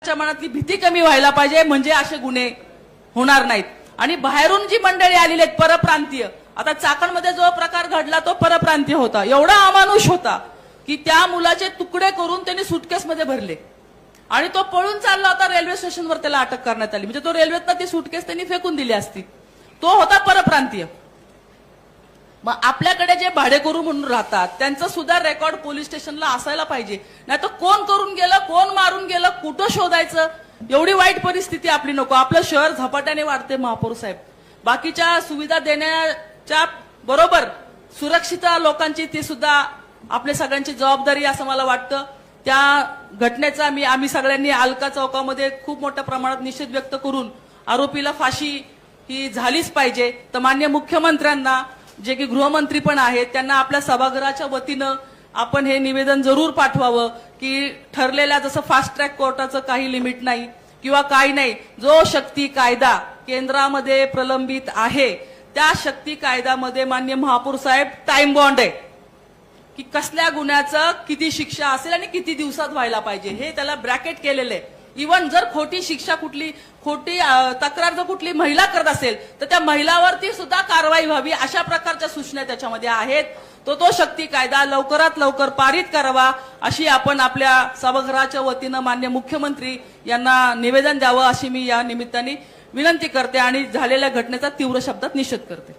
च्या मनातली भीती कमी व्हायला पाहिजे, म्हणजे असे गुन्हे होणार नाहीत। आणि बाहेरून जी मंडळी आलेली आहेत परप्रांतीय, आता चाकणमध्ये जो प्रकार घडला तो परप्रांतीय होता, एवढा अमानुष होता की त्या मुलाचे तुकडे करून त्यांनी सुटकेसमध्ये भरले आणि तो पळून चालला होता। रेल्वे स्टेशनवर त्याला अटक करण्यात आली, म्हणजे तो रेल्वेतनं ती सुटकेस त्यांनी फेकून दिली असती। तो होता परप्रांतीय। मग आपल्याकडे जे भाडेकरू म्हणून राहतात त्यांचं सुद्धा रेकॉर्ड पोलीस स्टेशनला असायला पाहिजे, नाही तर कोण करून गेलं, कोण मारून गेलं, कुठं शोधायचं, एवढी वाईट परिस्थिती आपली नको। आपलं शहर झपाट्याने वाढते महापौर साहेब, बाकीच्या सुविधा देण्याच्या बरोबर सुरक्षित लोकांची ती सुद्धा आपल्या सगळ्यांची जबाबदारी असं मला वाटतं। त्या घटनेचा आम्ही सगळ्यांनी अलका चौकामध्ये खूप मोठ्या प्रमाणात निषेध व्यक्त करून आरोपीला फाशी ही झालीच पाहिजे। तर माननीय मुख्यमंत्र्यांना, जे की गृहमंत्री पण आहेत, त्यांना आपल्या सभागृहाच्या वतीनं आपण हे निवेदन जरूर पाठवावं की ठरलेल्या जसं फास्ट ट्रॅक कोर्टाचं काही लिमिट नाही किंवा काही नाही, जो शक्ती कायदा केंद्रामध्ये प्रलंबित आहे त्या शक्ती कायद्यामध्ये माननीय महापौर साहेब टाइम बॉन्ड आहे की कसल्या गुन्ह्याचं किती शिक्षा असेल आणि किती दिवसात व्हायला पाहिजे, हे त्याला ब्रॅकेट केलेलं आहे। इव्हन जर खोटी शिक्षा, खोटी तक्रार जर कुठली महिला करत असेल तर त्या महिलावरती सुद्धा कारवाई व्हावी, अशा प्रकारच्या सूचना त्याच्यामध्ये आहेत। तो शक्ती कायदा लवकरात लवकर पारित करावा अशी आपण आपल्या सभागृहाच्या वतीनं माननीय मुख्यमंत्री यांना निवेदन द्यावं अशी मी या निमित्ताने विनंती करते आणि झालेल्या घटनेचा तीव्र शब्दात निषेध करते।